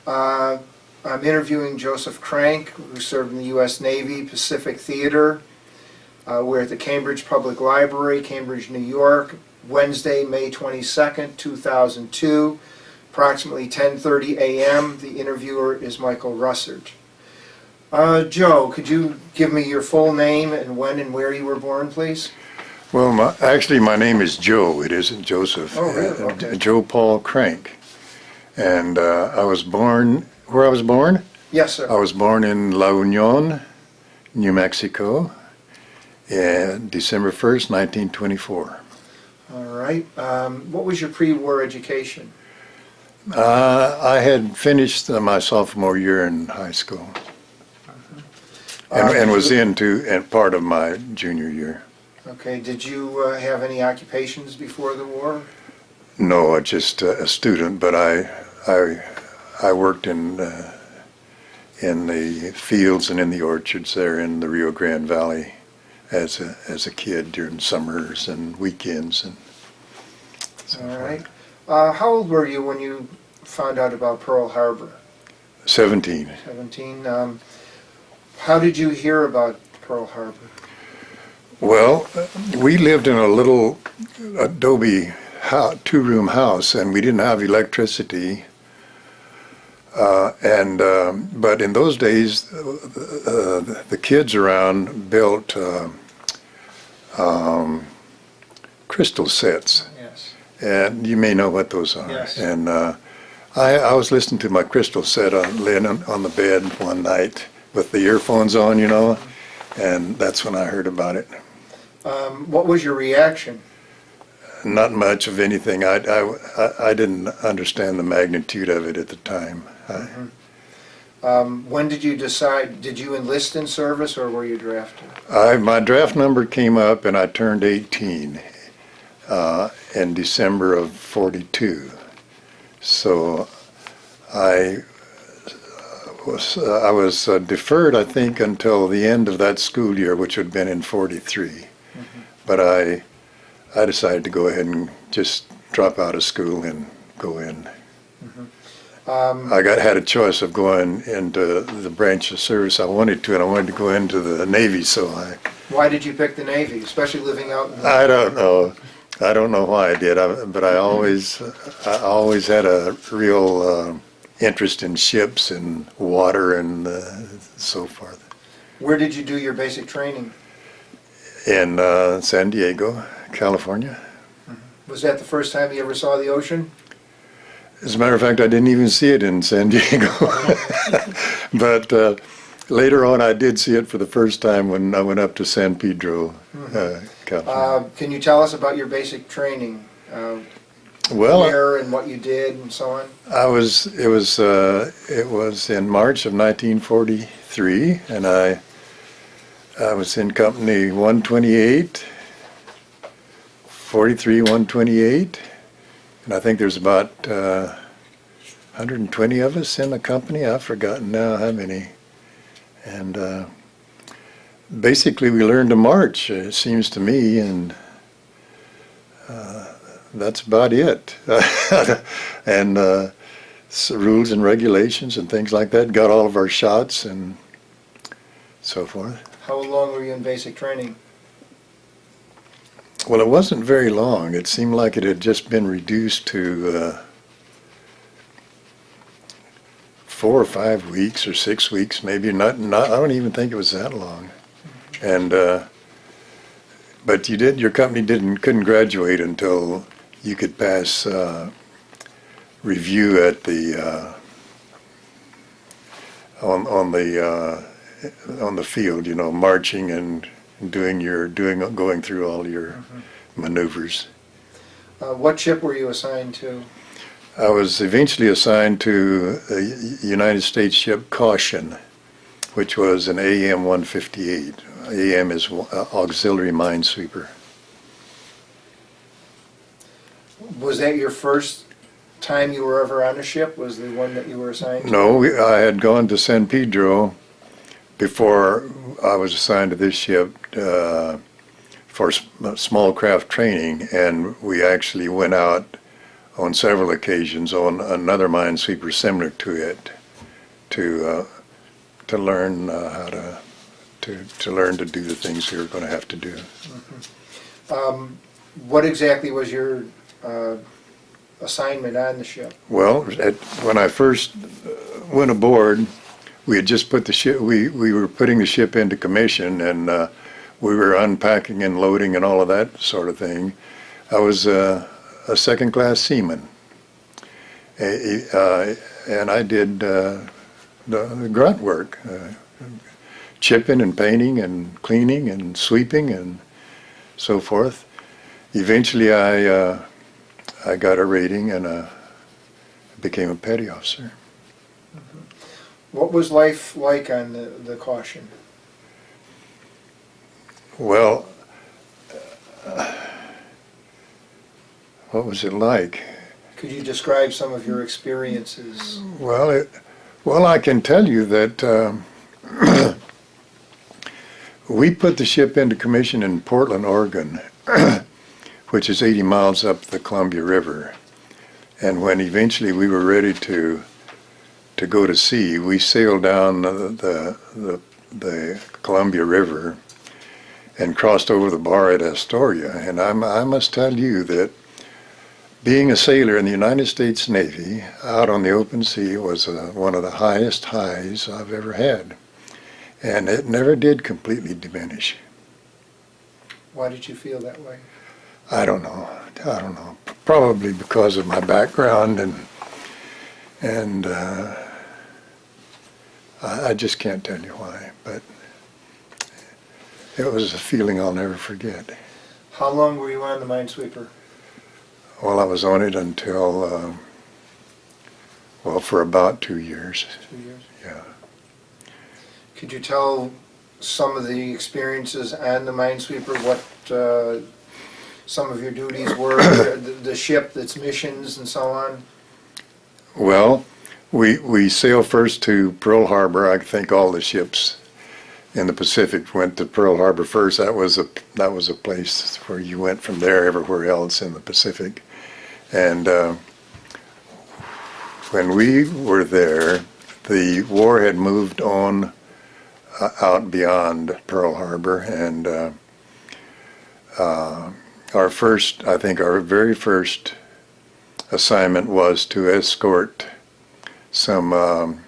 I'm interviewing Joseph Crank, who served in the U.S. Navy Pacific Theater. We're at the Cambridge Public Library, Cambridge, New York, Wednesday, May 22nd, 2002, approximately 10:30 a.m. The interviewer is Michael Russert. Joe, could you give me your full name and when and where you were born, please? Well, actually, my name is Joe. It isn't Joseph. Oh, really? Okay. Joe Paul Crank. And I was born, where I was born? Yes, sir. I was born in La Union, New Mexico, December 1st, 1924. All right. What was your pre-war education? I had finished my sophomore year in high school. And was into part of my junior year. Okay. Did you have any occupations before the war? No, just a student, but I worked in the fields and in the orchards there in the Rio Grande Valley as a kid during summers and weekends and so All forth. right. How old were you when you found out about Pearl Harbor? 17. 17. How did you hear about Pearl Harbor? Well, we lived in a little adobe two-room house, and we didn't have electricity. But in those days, the kids around built crystal sets. Yes. And you may know what those are. Yes. And I was listening to my crystal set laying on the bed one night with the earphones on, you know, and that's when I heard about it. What was your reaction? Not much of anything. I didn't understand the magnitude of it at the time. When did you decide, did you enlist in service or were you drafted? My draft number came up and I turned 18 in December of '42. So I was deferred, I think, until the end of that school year, which would have been in '43. But I decided to go ahead and just drop out of school and go in. I had a choice of going into the branch of service I wanted to, and I wanted to go into the Navy. So Why did you pick the Navy, especially living out in the... I don't know. I don't know why I did, but I always had a real interest in ships and water and so forth. Where did you do your basic training? In San Diego, California. Was that the first time you ever saw the ocean? As a matter of fact, I didn't even see it in San Diego. But later on, I did see it for the first time when I went up to San Pedro, California. Can you tell us about your basic training? Well, where and what you did and so on? It was in March of 1943, and I was in Company 128, 43, 128, and I think there's about 120 of us in the company. I've forgotten now how many. And basically we learned to march, it seems to me, and that's about it. And rules and regulations and things like that, got all of our shots and so forth. How long were you in basic training? Well, it wasn't very long. It seemed like it had just been reduced to 4 or 5 weeks or 6 weeks, maybe. Not. I don't even think it was that long. And but your company couldn't graduate until you could pass review at the on the field, you know, marching and going through all your maneuvers. What ship were you assigned to? I was eventually assigned to the United States ship Caution, which was an AM-158. AM is auxiliary minesweeper. Was that your first time you were ever on a ship? Was the one that you were assigned to? No, I had gone to San Pedro before I was assigned to this ship for small craft training, and we actually went out on several occasions on another minesweeper similar to it. to learn how to learn to do the things we were going to have to do. What exactly was your assignment on the ship? Well, when I first went aboard, we had just put the ship. We were putting the ship into commission, and we were unpacking and loading and all of that sort of thing. I was a second-class seaman, and I did the grunt work, chipping and painting and cleaning and sweeping and so forth. Eventually, I got a rating and became a petty officer. What was life like on the Caution? Well, what was it like? Could you describe some of your experiences? Well, I can tell you that we put the ship into commission in Portland, Oregon, which is 80 miles up the Columbia River. And when eventually we were ready to go to sea, we sailed down the Columbia River and crossed over the bar at Astoria. And I must tell you that being a sailor in the United States Navy out on the open sea was one of the highest highs I've ever had. And it never did completely diminish. Why did you feel that way? I don't know. Probably because of my background, and I just can't tell you why, but it was a feeling I'll never forget. How long were you on the Minesweeper? Well, I was on it until, for about 2 years. 2 years? Yeah. Could you tell some of the experiences on the Minesweeper, what some of your duties were, the ship, its missions, and so on? Well, we sailed first to Pearl Harbor. I think all the ships in the Pacific went to Pearl Harbor first. That was a place where you went from there everywhere else in the Pacific. And when we were there, the war had moved on out beyond Pearl Harbor, and our very first assignment was to escort some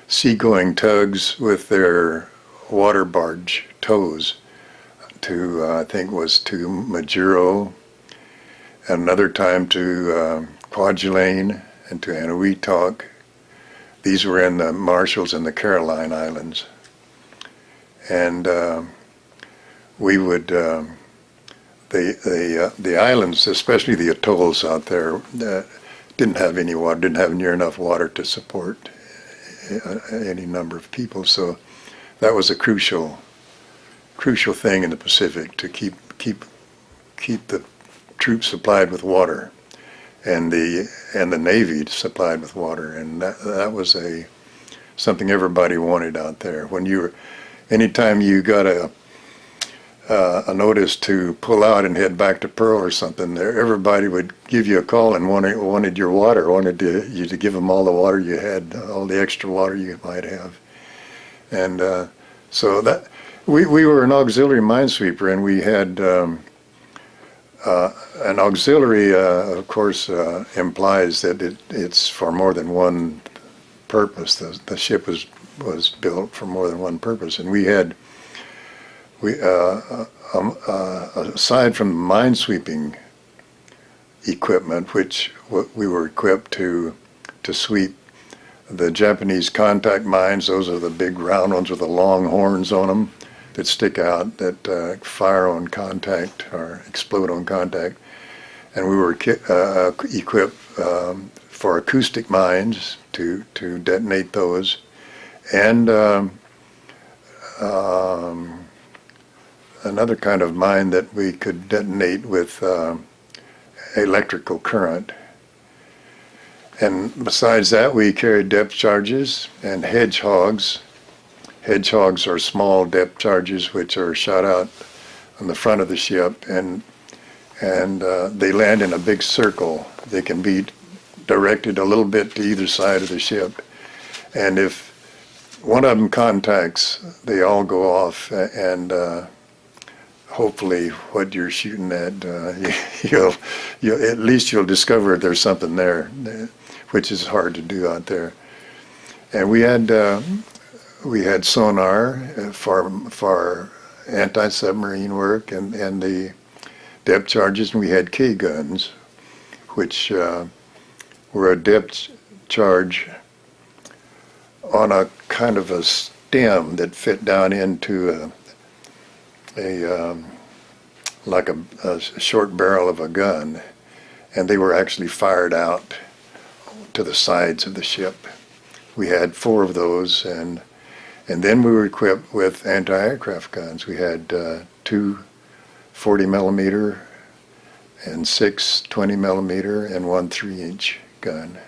seagoing tugs with their water barge tows to, I think was to Majuro, and another time to Kwajalein and to Eniwetok. These were in the Marshalls and the Caroline Islands. And we would, the islands, especially the atolls out there, didn't have any water, didn't have near enough water to support any number of people. So that was a crucial thing in the Pacific, to keep the troops supplied with water, and the Navy supplied with water, and that was something everybody wanted out there. Anytime you got a notice to pull out and head back to Pearl or something, everybody would give you a call and wanted your water, wanted you to give them all the water you had, all the extra water you might have. And so that we were an auxiliary minesweeper, and we had an auxiliary, of course, implies that it's for more than one purpose. The ship was built for more than one purpose, and aside from minesweeping equipment, which we were equipped to sweep the Japanese contact mines. Those are the big round ones with the long horns on them that stick out, that fire on contact or explode on contact. And we were equipped for acoustic mines to detonate those, and another kind of mine that we could detonate with electrical current. And besides that, we carried depth charges and hedgehogs. Hedgehogs are small depth charges which are shot out on the front of the ship, and they land in a big circle. They can be directed a little bit to either side of the ship. And if one of them contacts, they all go off, and hopefully what you're shooting at, you'll at least you'll discover there's something there, which is hard to do out there. And we had sonar for anti-submarine work and the depth charges, and we had K guns, which were a depth charge on a kind of a stem that fit down into like a short barrel of a gun, and they were actually fired out to the sides of the ship. We had 4 of those, and then we were equipped with anti-aircraft guns. We had 2 40 millimeter and 6 20 millimeter and 1 3-inch gun.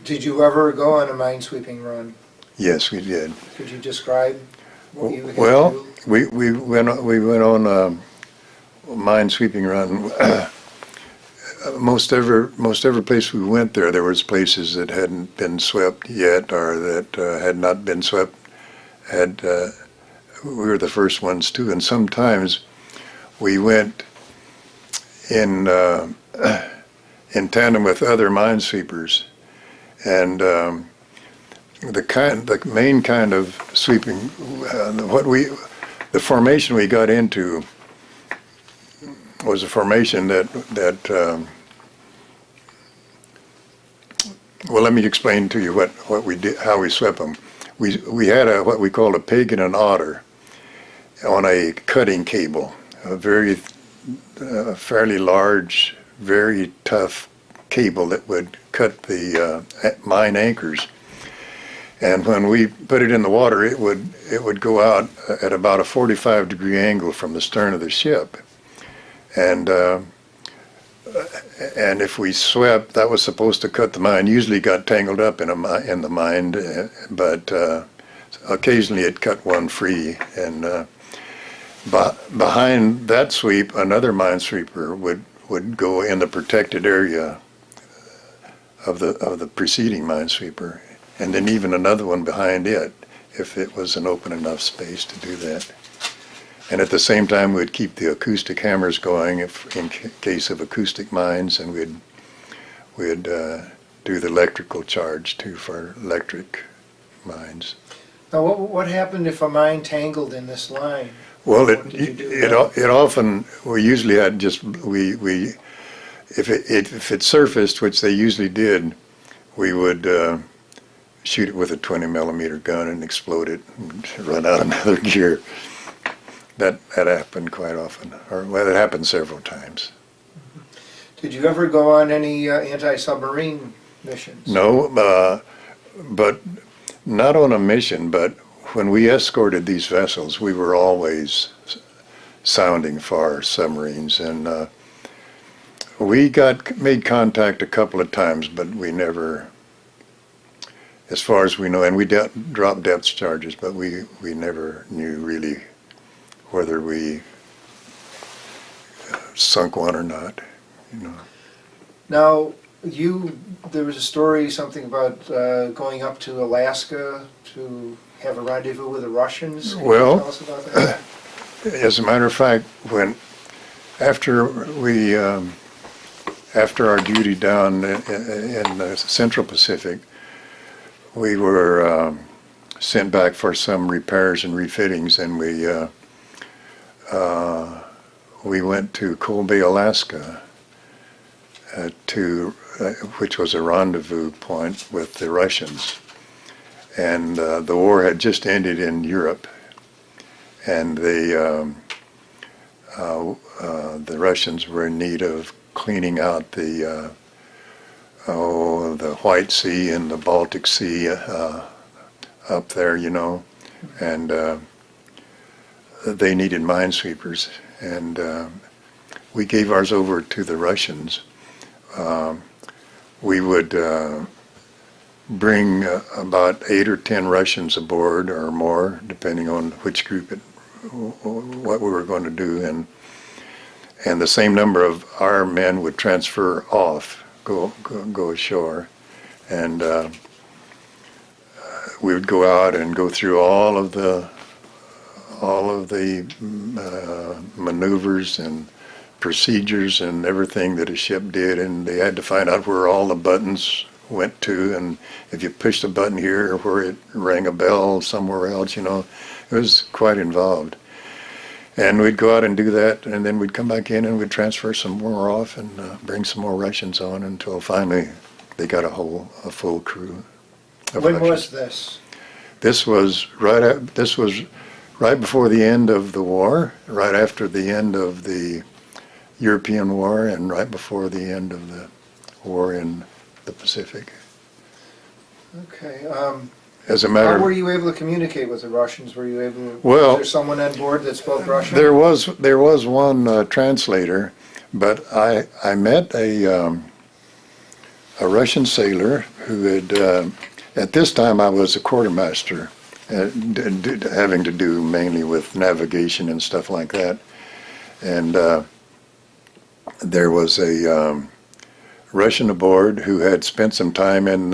Did you ever go on a minesweeping run? Yes, we did. Could you describe what you had to Well, do? we went on a minesweeping run. Most every place we went there was places that hadn't been swept yet, or that had not been swept. We were the first ones too, and sometimes we went in tandem with other minesweepers, and the main kind of sweeping, the formation we got into was a formation that well, let me explain to you what we did, how we swept them. We had what we called a pig and an otter on a cutting cable, a very fairly large, very tough cable that would cut the mine anchors. And when we put it in the water, it would go out at about a 45-degree angle from the stern of the ship. And if we swept, that was supposed to cut the mine. Usually got tangled up in the mine, but occasionally it cut one free. And behind that sweep, another minesweeper would go in the protected area of the preceding minesweeper, and then even another one behind it, if it was an open enough space to do that. And at the same time, we'd keep the acoustic hammers going in case of acoustic mines, and we'd do the electrical charge too for electric mines. Now, what happened if a mine tangled in this line? Well, What did you do then? it often, we usually had just, if it surfaced, which they usually did, we would shoot it with a 20 millimeter gun and explode it and run out another gear. That happened quite often, or well, it happened several times. Did you ever go on any anti-submarine missions? No, but not on a mission, but when we escorted these vessels, we were always sounding for submarines, and we made contact a couple of times, but we never, as far as we know, and we dropped depth charges, but we never knew really whether we sunk one or not, you know. Now, there was a story, something about going up to Alaska to have a rendezvous with the Russians. Can you tell us about that? As a matter of fact, after our duty down in the Central Pacific, we were sent back for some repairs and refittings, and we went to Cold Bay, Alaska, which was a rendezvous point with the Russians. And the war had just ended in Europe, and the Russians were in need of cleaning out the White Sea and the Baltic Sea up there, you know, and they needed minesweepers, and we gave ours over to the Russians. We would bring about 8 or 10 Russians aboard or more, depending on which group what we were going to do, and the same number of our men would transfer off, go ashore, and we would go out and go through all of the maneuvers and procedures and everything that a ship did, and they had to find out where all the buttons went to, and if you pushed a button here, where it rang a bell somewhere else, you know. It was quite involved. And we'd go out and do that, and then we'd come back in and we'd transfer some more off and bring some more Russians on until finally they got a full crew of When Russians. was this? This was right before the end of the war, right after the end of the European War, and right before the end of the war in the Pacific. Okay. As a matter How were of, you able to communicate with the Russians? Were you able to, Well, was there someone on board that spoke Russian? there was one translator, but I met a Russian sailor who had, at this time I was a quartermaster, having to do mainly with navigation and stuff like that. And there was a Russian aboard who had spent some time in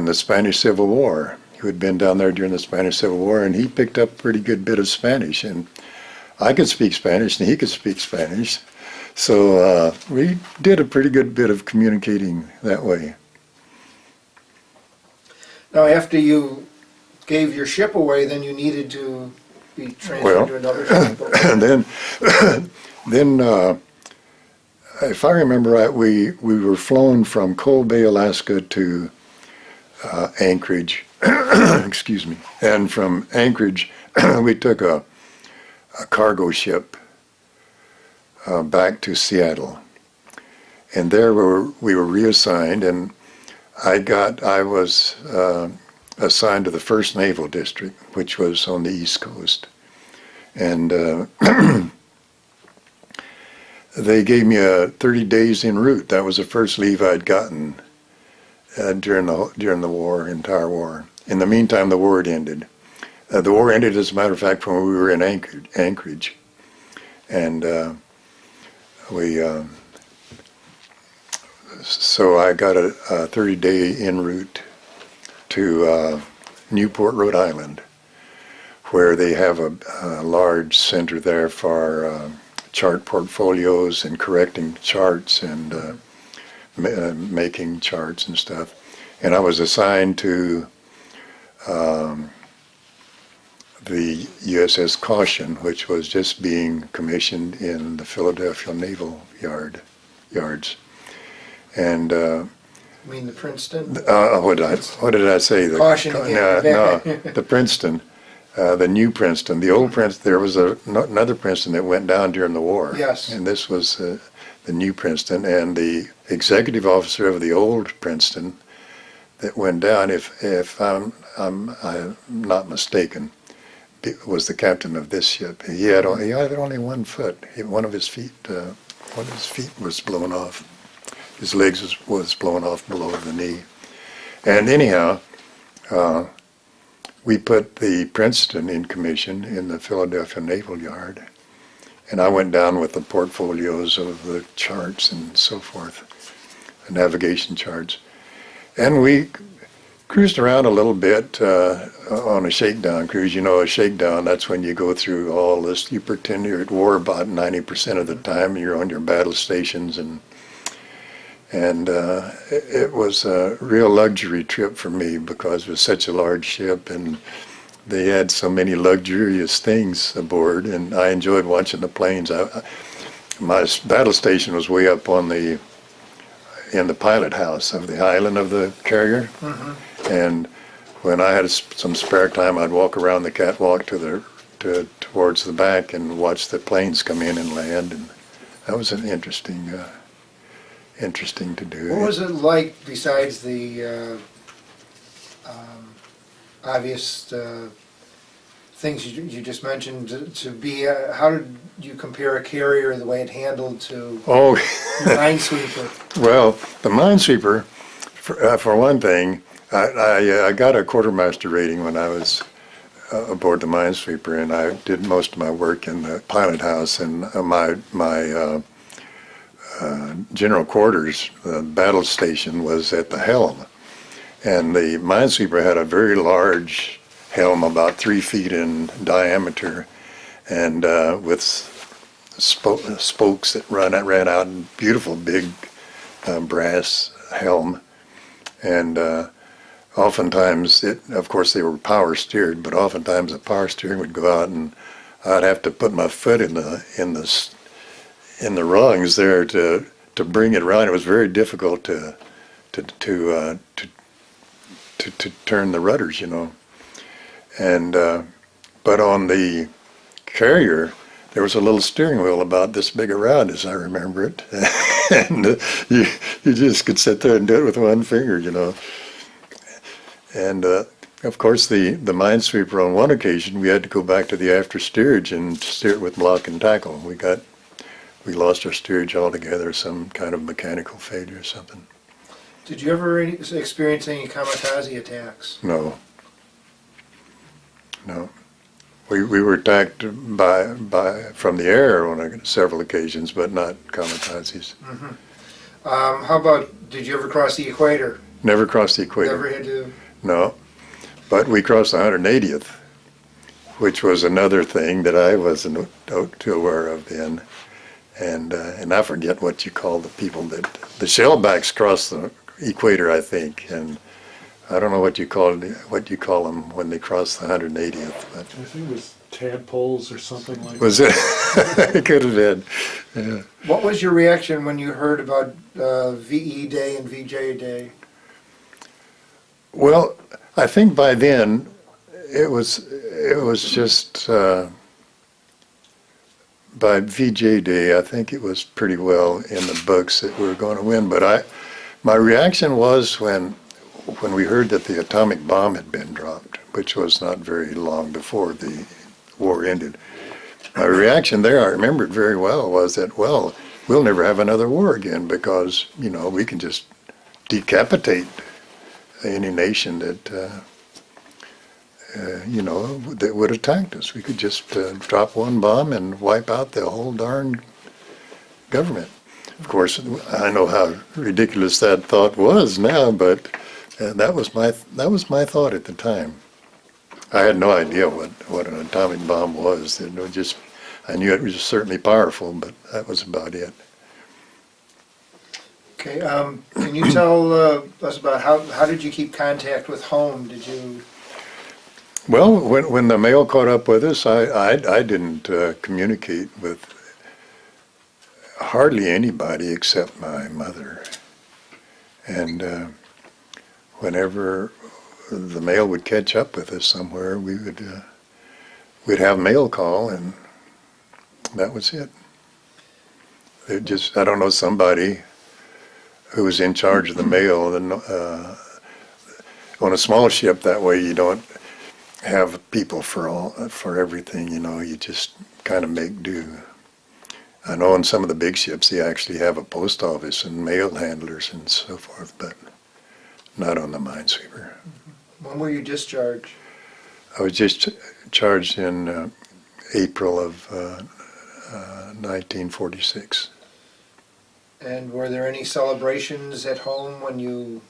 the Spanish Civil War, who had been down there during the Spanish Civil War, and he picked up a pretty good bit of Spanish, and I could speak Spanish and he could speak Spanish, so we did a pretty good bit of communicating that way. Now, after you gave your ship away, then you needed to be transferred to another ship. And then if I remember right, we were flown from Cold Bay, Alaska to Anchorage, excuse me, and from Anchorage we took a cargo ship back to Seattle, and there we were reassigned, and I was assigned to the 1st Naval District, which was on the East Coast, and they gave me 30 days en route. That was the first leave I'd gotten during the war, entire war. In the meantime, the war had ended. The war ended, as a matter of fact, when we were in Anchorage, and so I got a 30-day en route to Newport, Rhode Island, where they have a large center there for chart portfolios and correcting charts and making charts and stuff. And I was assigned to the USS Caution, which was just being commissioned in the Philadelphia Naval yards. And I mean the Princeton? what did I say? The Caution again. No, the Princeton, the new Princeton. The old Princeton, there was another Princeton that went down during the war. Yes. And this was the new Princeton, and the executive officer of the old Princeton that went down, if I'm not mistaken, was the captain of this ship. He had only 1 foot. One of his feet was blown off. His legs was blown off below the knee. And anyhow, we put the Princeton in commission in the Philadelphia Naval Yard, and I went down with the portfolios of the charts and so forth, the navigation charts. And we cruised around a little bit on a shakedown cruise. You know, a shakedown, that's when you go through all this. You pretend you're at war about 90% of the time. You're on your battle stations, and it was a real luxury trip for me because it was such a large ship and they had so many luxurious things aboard, and I enjoyed watching the planes. My battle station was way up in the pilot house of the island of the carrier. Mm-hmm. And when I had some spare time, I'd walk around the catwalk towards the back and watch the planes come in and land, and that was an interesting to do. What was it like, besides the obvious things you just mentioned, to be, how did you compare a carrier, the way it handled, to Minesweeper? Well, the Minesweeper, for one thing, I got a quartermaster rating when I was aboard the Minesweeper, and I did most of my work in the pilot house, and my general quarters, the battle station, was at the helm. And the minesweeper had a very large helm, about 3 feet in diameter, and with spokes that ran out, and beautiful big brass helm. And oftentimes, of course, they were power steered, but oftentimes the power steering would go out, and I'd have to put my foot in the rungs there to bring it around. It was very difficult to turn the rudders, you know. And but on the carrier, there was a little steering wheel about this big around, as I remember it, and you just could sit there and do it with one finger, you know. And of course, the minesweeper, on one occasion, we had to go back to the after steerage and steer it with block and tackle. We lost our steerage altogether, some kind of mechanical failure or something. Did you ever experience any kamikaze attacks? No. No. We were attacked from the air on several occasions, but not kamikazes. Mm-hmm. How about, did you ever cross the equator? Never crossed the equator. Never had to? No. But we crossed the 180th, which was another thing that I wasn't too aware of then. And I forget what you call the people that, the shellbacks cross the equator, I think, and I don't know what you call them when they cross the 180th. But I think it was tadpoles or something like was that. it? It could have been. Yeah. What was your reaction when you heard about VE Day and VJ Day? Well, I think by then it was just by VJ Day. I think it was pretty well in the books that we were going to win. But my reaction was when we heard that the atomic bomb had been dropped, which was not very long before the war ended. My reaction there, I remember it very well, was that, well, we'll never have another war again because, you know, we can just decapitate any nation that, you know, that would attack us. We could just drop one bomb and wipe out the whole darn government. Of course, I know how ridiculous that thought was now, but that was my thought at the time. I had no idea what an atomic bomb was. I knew it was certainly powerful, but that was about it. Okay, can you tell us about how did you keep contact with home? Did you? Well, when the mail caught up with us, I didn't communicate with hardly anybody except my mother. And whenever the mail would catch up with us somewhere, we'd have mail call, and that was it. It just, I don't know, somebody who was in charge of the mail. And on a small ship, that way you don't have people for everything. You know, you just kind of make do. I know on some of the big ships they actually have a post office and mail handlers and so forth, but not on the minesweeper. When were you discharged? I was just charged in April of 1946. And were there any celebrations at home when you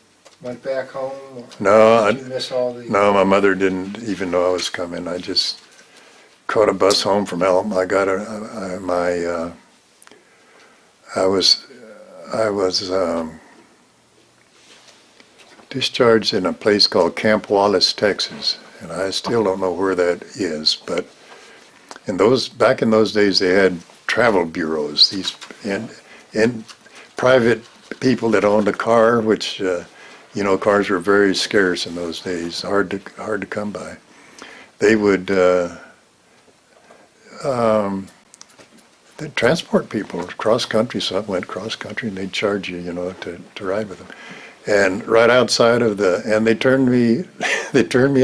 went back home? Or No, did you miss all the? no, my mother didn't even know I was coming. I just caught a bus home from Elm. I got I was discharged in a place called Camp Wallace, Texas, and I still don't know where that is. But back in those days, they had travel bureaus. These and private people that owned a car, which you know, cars were very scarce in those days, hard to come by. They would they'd transport people cross country. So I went cross country, and they'd charge you, you know, to ride with them. And right outside of and they turned me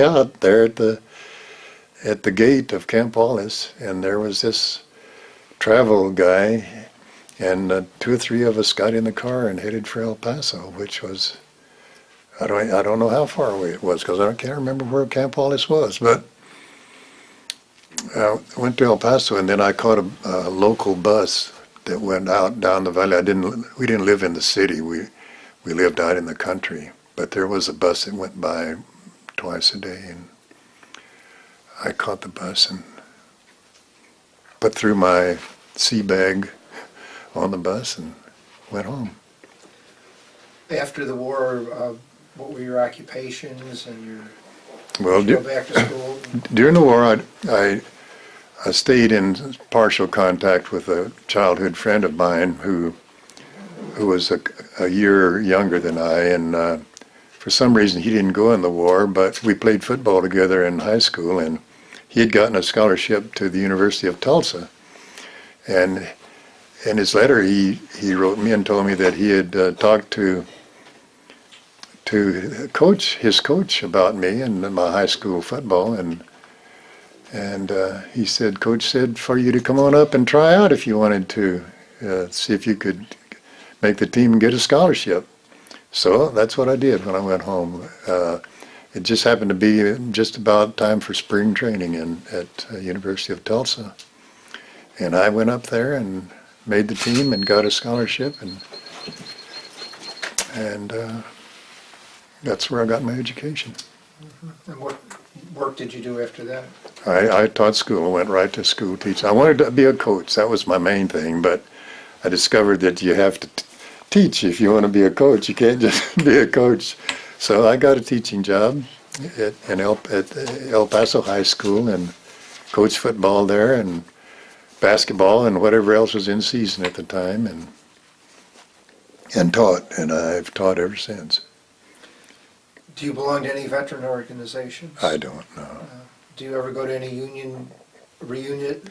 out there at the gate of Camp Wallace, and there was this travel guy, and 2 or 3 of us got in the car and headed for El Paso, which was, I don't know how far away it was because I can't remember where Camp Wallace was, but I went to El Paso, and then I caught a local bus that went out down the valley. We didn't live in the city. We lived out in the country, but there was a bus that went by twice a day, and I caught the bus and put through my sea bag on the bus and went home. After the war, what were your occupations and your, Well, did you go back to school? during the war, I stayed in partial contact with a childhood friend of mine who was a year younger than I, and for some reason he didn't go in the war, but we played football together in high school, and he had gotten a scholarship to the University of Tulsa. And in his letter, he wrote me and told me that he had talked to his coach about me and my high school football, and he said, Coach said for you to come on up and try out if you wanted to, see if you could make the team and get a scholarship. So that's what I did when I went home. It just happened to be just about time for spring training at University of Tulsa. And I went up there and made the team and got a scholarship, and that's where I got my education. And what work did you do after that? I taught school, went right to school teaching. I wanted to be a coach. That was my main thing, but I discovered that you have to teach if you want to be a coach. You can't just be a coach. So I got a teaching job at El Paso High School and coached football there and basketball and whatever else was in season at the time, and taught, and I've taught ever since. Do you belong to any veteran organizations? I don't know. Do you ever go to any union reunion?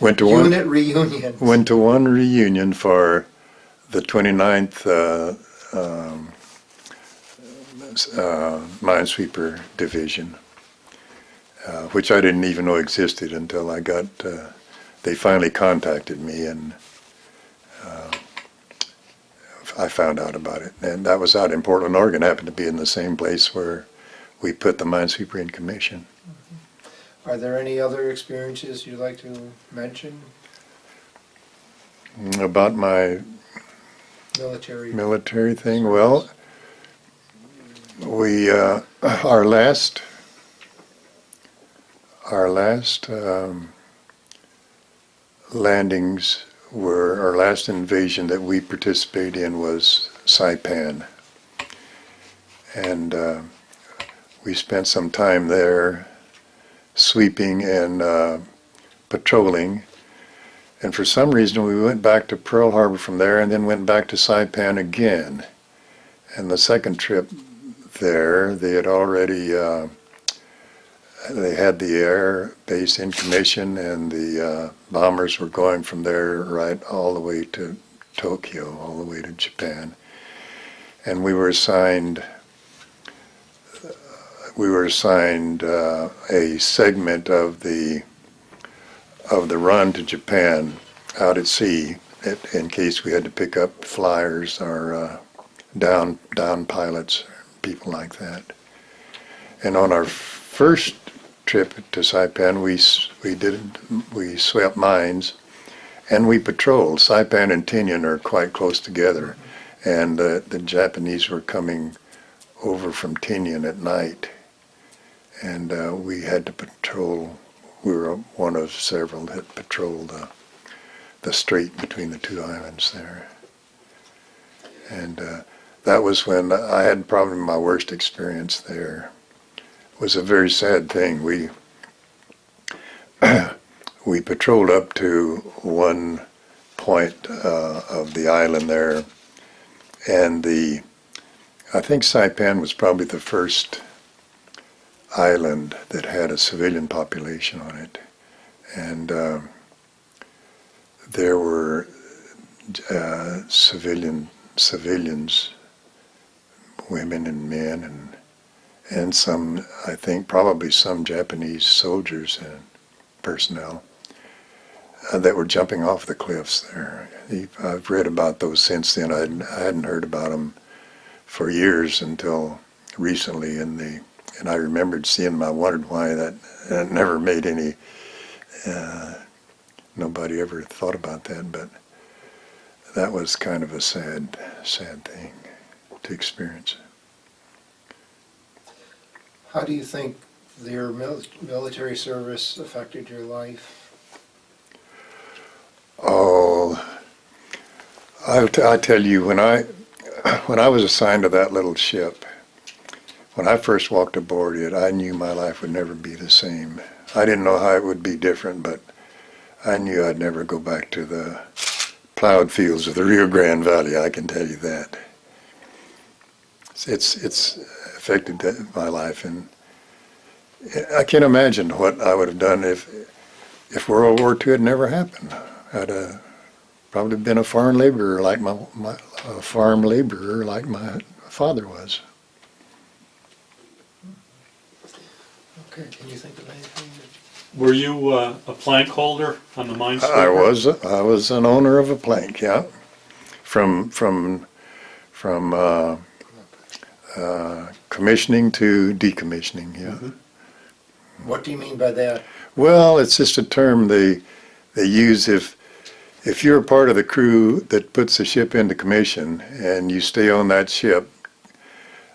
Went to Unit reunions. Went to one reunion for the 29th Minesweeper Division, which I didn't even know existed until I got, they finally contacted me, and I found out about it. And that was out in Portland, Oregon. Happened to be in the same place where we put the Minesweeper in commission. Are there any other experiences you'd like to mention? About my military thing, well, we our last landings were, our last invasion that we participated in was Saipan, and we spent some time there sweeping and patrolling. And for some reason, we went back to Pearl Harbor from there and then went back to Saipan again. And the second trip there, they had already, they had the air base in commission, and the bombers were going from there right all the way to Tokyo, all the way to Japan. And we were assigned a segment of the run to Japan out at sea, in case we had to pick up flyers or down pilots, people like that. And on our first trip to Saipan, we swept mines and we patrolled. Saipan and Tinian are quite close together, and the Japanese were coming over from Tinian at night, and we had to patrol. We were one of several that patrolled the strait between the two islands there. And that was when I had probably my worst experience there. It was a very sad thing. We patrolled up to one point of the island there, and I think Saipan was probably the first island that had a civilian population on it, and there were civilians, women and men, and some, I think probably some Japanese soldiers and personnel that were jumping off the cliffs there. I've read about those since then. I hadn't heard about them for years until recently, and I remembered seeing them. I wondered why that never made any, nobody ever thought about that, but that was kind of a sad thing to experience. How do you think your military service affected your life? Oh, I tell you, when I was assigned to that little ship, when I first walked aboard it, I knew my life would never be the same. I didn't know how it would be different, but I knew I'd never go back to the plowed fields of the Rio Grande Valley, I can tell you that. It's affected my life, and I can't imagine what I would have done if World War II had never happened. I'd probably been a farm laborer like my father was. Okay, can you think of anything? Were you a plank holder on the minesweeper? I was an owner of a plank, yeah, from commissioning to decommissioning, yeah. Mm-hmm. What do you mean by that? Well, it's just a term they use if you're a part of the crew that puts the ship into commission and you stay on that ship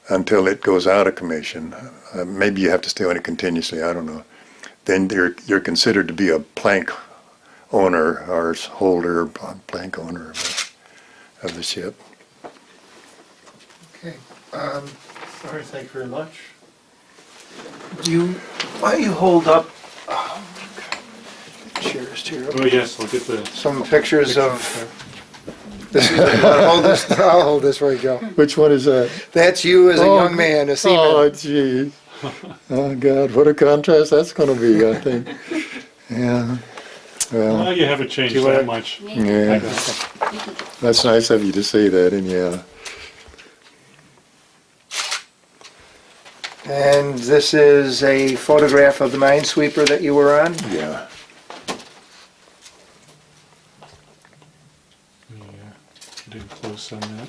until it goes out of commission. Maybe you have to stay on it continuously, I don't know. Then you're considered to be a plank owner or holder, or plank owner of the ship. Okay. All right, thank you very much. Why don't you hold up cheers here? Oh, yes, I'll get the... Some pictures of this. You wanna hold this? I'll hold this for you, Joe. Which one is that? That's you as a young man, a seaman. Oh, gee. Oh, God, what a contrast that's going to be, I think. Yeah. Well, Well, you haven't changed Do you that wanna- much. yeah. That's nice of you to say that, and yeah. And this is a photograph of the minesweeper that you were on? Yeah. Yeah, get in close on that.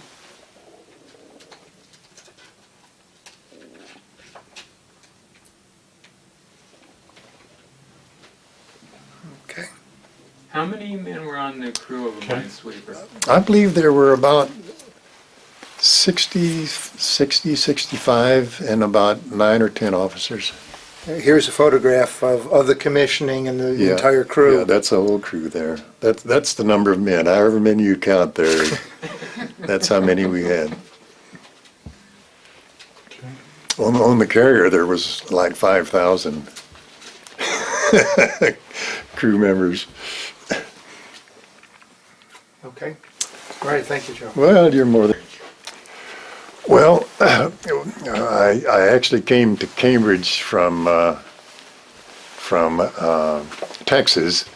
Okay. How many men were on the crew of a Okay. minesweeper? I believe there were about 60, 65, and about 9 or 10 officers. Here's a photograph of the commissioning and the entire crew. Yeah, that's the whole crew there. That's the number of men. However many you count there, that's how many we had. Okay. On the carrier, there was like 5,000 crew members. Okay. All right, thank you, Joe. Well, you're more than... Well, I actually came to Cambridge from Texas.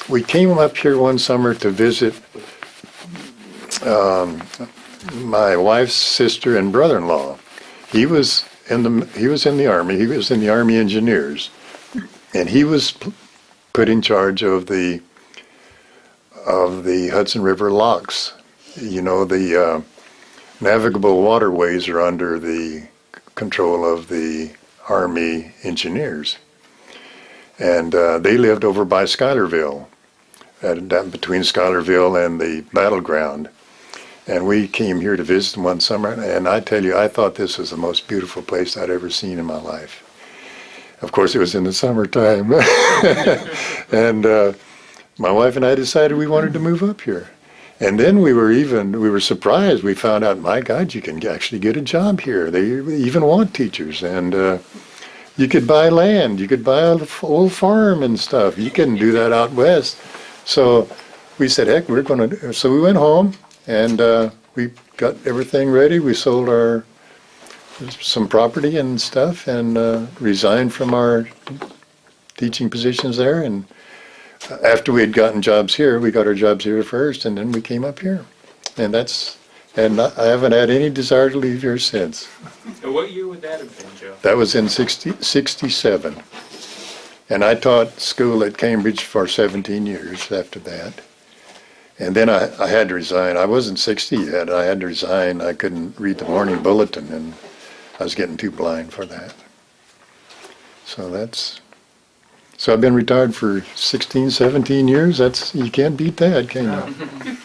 We came up here one summer to visit my wife's sister and brother-in-law. He was in the Army. He was in the Army Engineers, and he was put in charge of the Hudson River locks. You know, the navigable waterways are under the control of the Army Engineers. And they lived over by Schuylerville, between Schuylerville and the battleground. And we came here to visit them one summer, and I tell you, I thought this was the most beautiful place I'd ever seen in my life. Of course, it was in the summertime. And my wife and I decided we wanted to move up here. And then we were surprised. We found out, my God, you can actually get a job here. They even want teachers. And you could buy land. You could buy an old farm and stuff. You couldn't do that out west. So we said, heck, we're going to... So we went home, and we got everything ready. We sold some property and stuff, and resigned from our teaching positions there. And after we had gotten jobs here, we got our jobs here first, and then we came up here. And I haven't had any desire to leave here since. So what year would that have been, Joe? That was in 67. And I taught school at Cambridge for 17 years after that. And then I had to resign. I wasn't 60 yet. I had to resign. I couldn't read the morning bulletin, and I was getting too blind for that. So I've been retired for 16, 17 years. You can't beat that, can you?